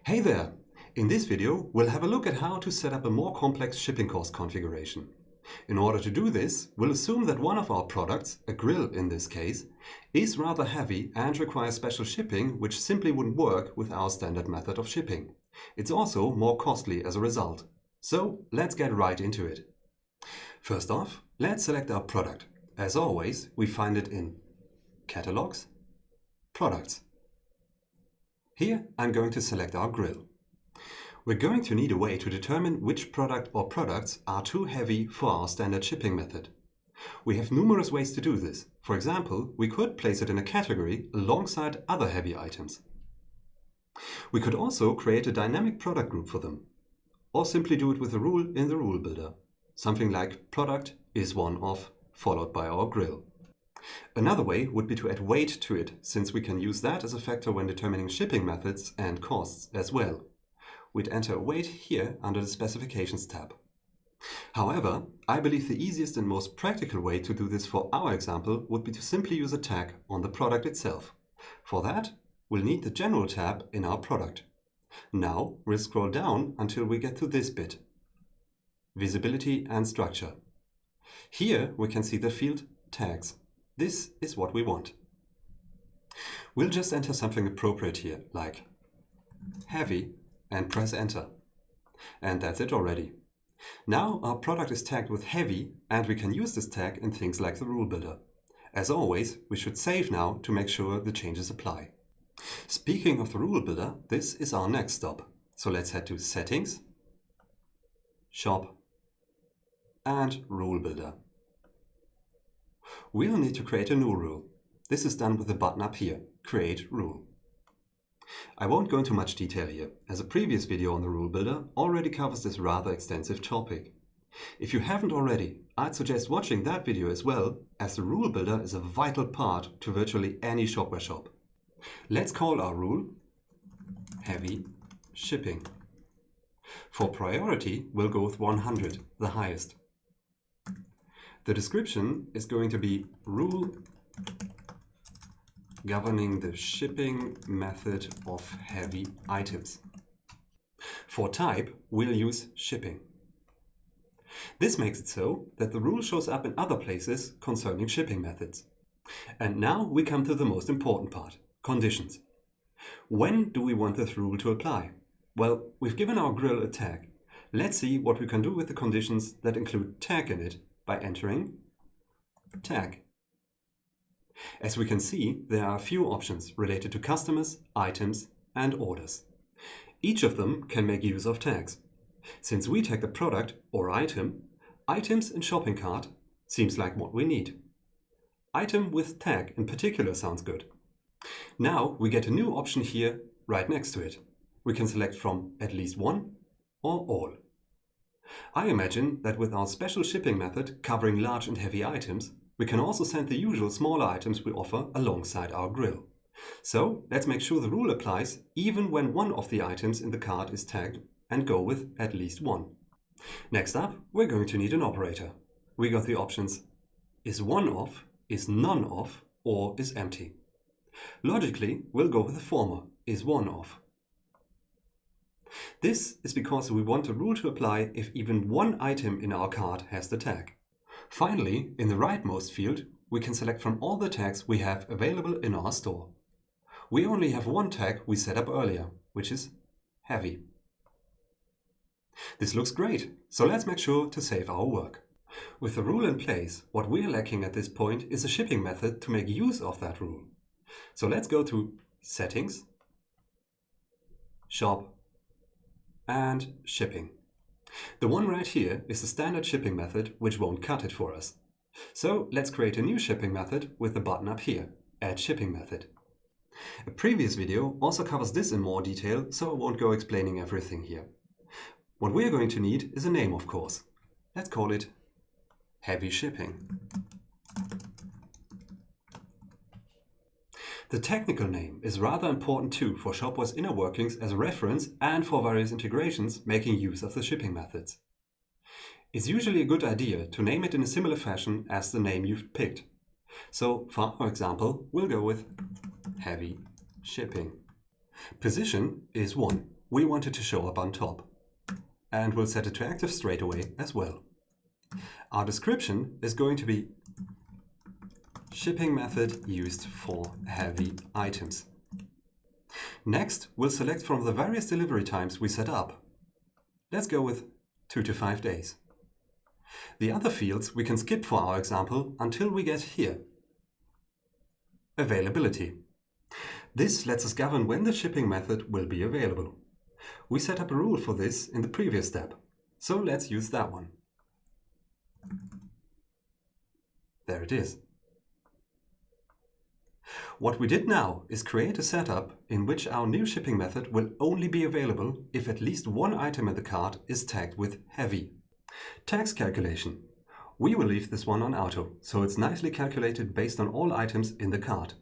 Hey there! In this video, we'll have a look at how to set up a more complex shipping cost configuration. In order to do this, we'll assume that one of our products, a grill in this case, is rather heavy and requires special shipping, which simply wouldn't work with our standard method of shipping. It's also more costly as a result. So let's get right into it. First off, let's select our product. As always, we find it in Catalogs, Products. Here I'm going to select our grill. We're going to need a way to determine which product or products are too heavy for our standard shipping method. We have numerous ways to do this. For example, we could place it in a category alongside other heavy items. We could also create a dynamic product group for them, or simply do it with a rule in the rule builder. Something like product is one of, followed by our grill. Another way would be to add weight to it, since we can use that as a factor when determining shipping methods and costs as well. We'd enter a weight here under the Specifications tab. However, I believe the easiest and most practical way to do this for our example would be to simply use a tag on the product itself. For that, we'll need the General tab in our product. Now we'll scroll down until we get to this bit, Visibility and Structure. Here we can see the field Tags. This is what we want. We'll just enter something appropriate here, like heavy, and press enter. And that's it already. Now our product is tagged with heavy, and we can use this tag in things like the rule builder. As always, we should save now to make sure the changes apply. Speaking of the rule builder, this is our next stop. So let's head to Settings, Shop, and Rule Builder. We'll need to create a new rule. This is done with the button up here, Create Rule. I won't go into much detail here, as a previous video on the rule builder already covers this rather extensive topic. If you haven't already, I'd suggest watching that video as well, as the rule builder is a vital part to virtually any Shopware shop. Let's call our rule Heavy Shipping. For priority, we'll go with 100, the highest. The description is going to be rule governing the shipping method of heavy items. For type, we'll use shipping. This makes it so that the rule shows up in other places concerning shipping methods. And now we come to the most important part, conditions. When do we want this rule to apply? Well, we've given our grill a tag. Let's see what we can do with the conditions that include tag in it by entering tag. As we can see, there are a few options related to customers, items, and orders. Each of them can make use of tags. Since we tag the product or item, items in shopping cart seems like what we need. Item with tag in particular sounds good. Now we get a new option here right next to it. We can select from at least one or all. I imagine that with our special shipping method covering large and heavy items, we can also send the usual smaller items we offer alongside our grill. So let's make sure the rule applies even when one of the items in the cart is tagged and go with at least one. Next up, we're going to need an operator. We got the options is one off, is none off, or is empty. Logically, we'll go with the former, is one off. This is because we want the rule to apply if even one item in our cart has the tag. Finally, in the rightmost field, we can select from all the tags we have available in our store. We only have one tag we set up earlier, which is heavy. This looks great, so let's make sure to save our work. With the rule in place, what we're lacking at this point is a shipping method to make use of that rule. So let's go to Settings, Shop, and Shipping. The one right here is the standard shipping method, which won't cut it for us. So let's create a new shipping method with the button up here, Add Shipping Method. A previous video also covers this in more detail, so I won't go explaining everything here. What we're going to need is a name, of course. Let's call it Heavy Shipping. The technical name is rather important too for Shopware's inner workings as a reference and for various integrations making use of the shipping methods. It's usually a good idea to name it in a similar fashion as the name you've picked. So for our example, we'll go with Heavy Shipping. Position is 1. we want it to show up on top. And we'll set it to active straight away as well. Our description is going to be shipping method used for heavy items. Next, we'll select from the various delivery times we set up. Let's go with 2 to 5 days. The other fields we can skip for our example until we get here. Availability. This lets us govern when the shipping method will be available. We set up a rule for this in the previous step, so let's use that one. There it is. What we did now is create a setup in which our new shipping method will only be available if at least one item in the cart is tagged with heavy. Tax calculation. We will leave this one on auto, so it's nicely calculated based on all items in the cart.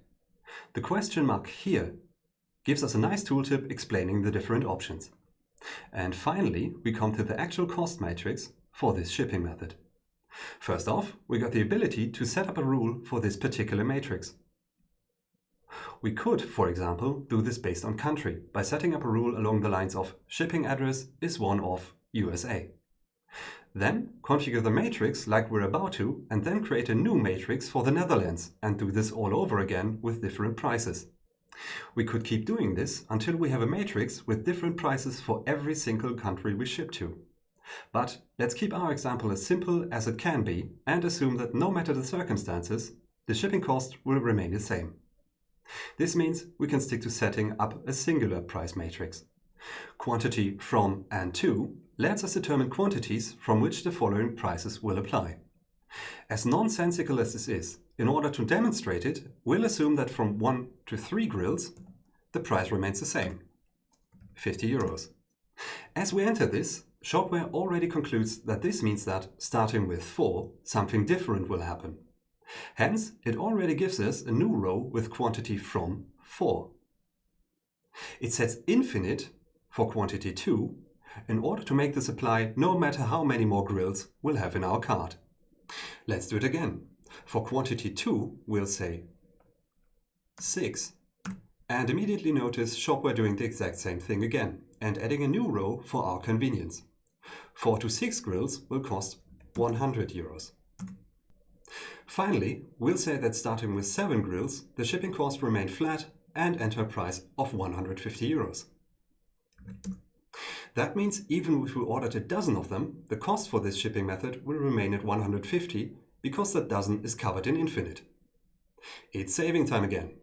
The question mark here gives us a nice tooltip explaining the different options. And finally, we come to the actual cost matrix for this shipping method. First off, we got the ability to set up a rule for this particular matrix. We could, for example, do this based on country by setting up a rule along the lines of shipping address is one of USA. Then configure the matrix like we're about to, and then create a new matrix for the Netherlands and do this all over again with different prices. We could keep doing this until we have a matrix with different prices for every single country we ship to. But let's keep our example as simple as it can be and assume that no matter the circumstances, the shipping cost will remain the same. This means we can stick to setting up a singular price matrix. Quantity from and to lets us determine quantities from which the following prices will apply. As nonsensical as this is, in order to demonstrate it, we'll assume that from 1 to 3 grills, the price remains the same, 50 euros. As we enter this, Shopware already concludes that this means that, starting with 4, something different will happen. Hence, it already gives us a new row with quantity from 4. It sets infinite for quantity 2 in order to make this apply no matter how many more grills we'll have in our cart. Let's do it again. For quantity 2, we'll say 6, and immediately notice Shopware doing the exact same thing again and adding a new row for our convenience. 4 to 6 grills will cost 100 euros. Finally, we'll say that starting with 7 grills, the shipping cost remained flat and enter a price of 150 euros. That means even if we ordered a dozen of them, the cost for this shipping method will remain at 150 because that dozen is covered in infinite. It's saving time again.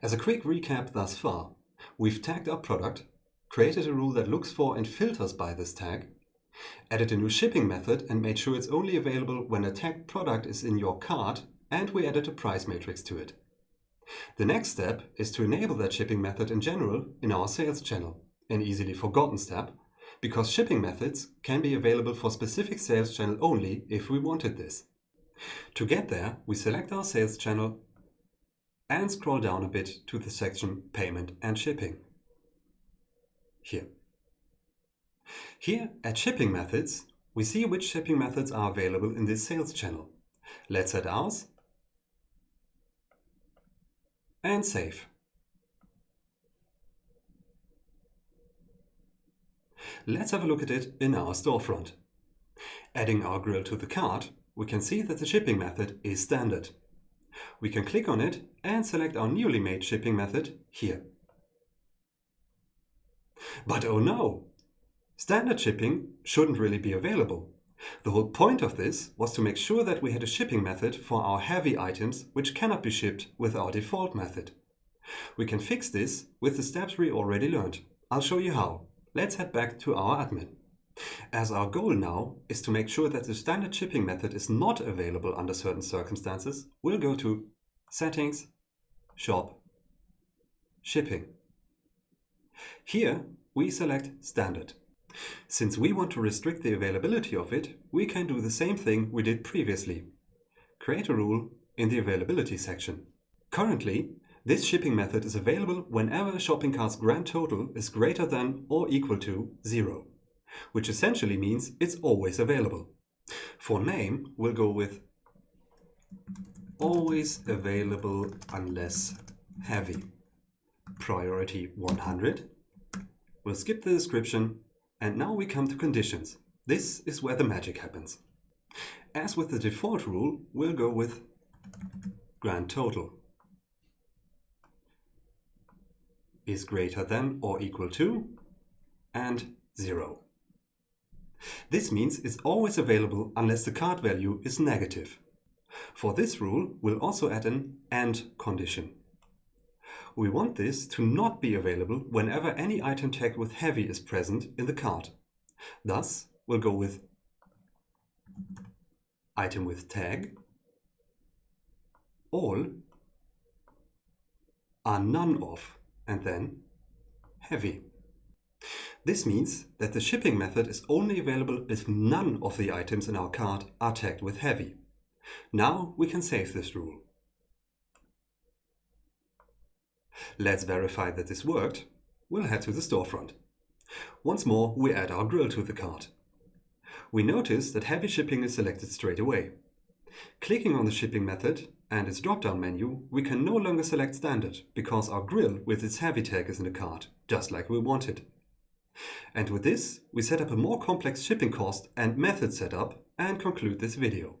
As a quick recap thus far, we've tagged our product, created a rule that looks for and filters by this tag, added a new shipping method and made sure it's only available when a tagged product is in your cart, and we added a price matrix to it. The next step is to enable that shipping method in general in our sales channel, an easily forgotten step, because shipping methods can be available for specific sales channel only if we wanted this. To get there, we select our sales channel and scroll down a bit to the section Payment and Shipping. Here at Shipping Methods, we see which shipping methods are available in this sales channel. Let's add ours and save. Let's have a look at it in our storefront. Adding our grill to the cart, we can see that the shipping method is standard. We can click on it and select our newly made shipping method here. But oh no! Standard shipping shouldn't really be available. The whole point of this was to make sure that we had a shipping method for our heavy items which cannot be shipped with our default method. We can fix this with the steps we already learned. I'll show you how. Let's head back to our admin. As our goal now is to make sure that the standard shipping method is not available under certain circumstances, we'll go to Settings, Shop, Shipping. Here we select Standard. Since we want to restrict the availability of it, we can do the same thing we did previously. Create a rule in the availability section. Currently, this shipping method is available whenever a shopping cart's grand total is greater than or equal to 0, which essentially means it's always available. For name, we'll go with always available unless heavy. Priority 100, We'll skip the description, and now we come to conditions. This is where the magic happens. As with the default rule, we'll go with grand total is greater than or equal to and 0. This means it's always available unless the cart value is negative. For this rule, we'll also add an AND condition. We want this to not be available whenever any item tag with heavy is present in the cart. Thus, we'll go with item with tag, all are none of, and then heavy. This means that the shipping method is only available if none of the items in our cart are tagged with heavy. Now we can save this rule. Let's verify that this worked. We'll head to the storefront. Once more, we add our grill to the cart. We notice that heavy shipping is selected straight away. Clicking on the shipping method and its drop-down menu, we can no longer select standard because our grill with its heavy tag is in the cart, just like we wanted. And with this, we set up a more complex shipping cost and method setup and conclude this video.